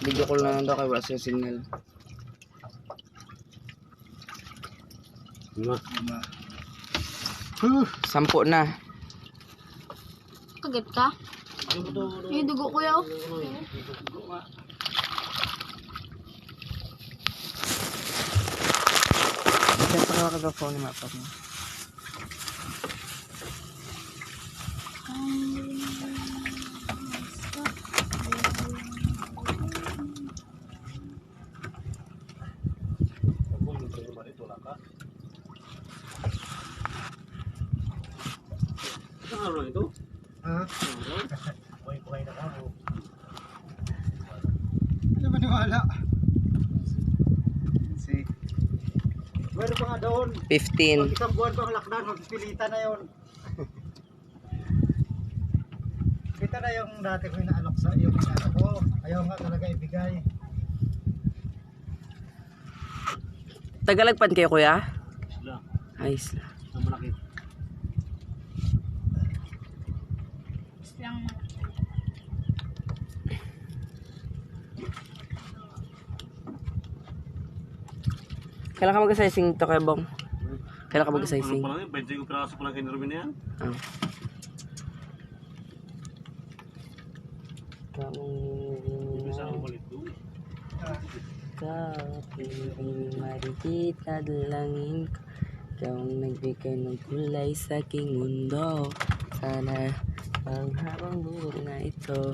Video call na lang daw kay wala siya signal. Sampo na. Kagat ka? Yung dugo ko yaw. Kasi pa ka-phone ni Mapa mo. Ano ito? Ha? Buhay na ka mo. Ano ba niwala? See? Meron pa nga doon. 15. Isang buwan pa ang lockdown, magpipilita na yun. Kita na yung dati ko inaalok sa yung anak ko. Ayaw nga talaga ibigay. Tagalagpan kayo kuya? Isla. Ay, isla. Ang malaki. Lang Kailan ka mag-sizing to kay Bong? Kailan ka mag-sizing? Ano pa lang yun? 20 piraso pa lang kay Nervin na yan. Bisa ako malit doon. Kaping marikita dalangin ko. Ikaw ang nagbigay ng kulay sa aking mundo. Sana ang habang buhay na ito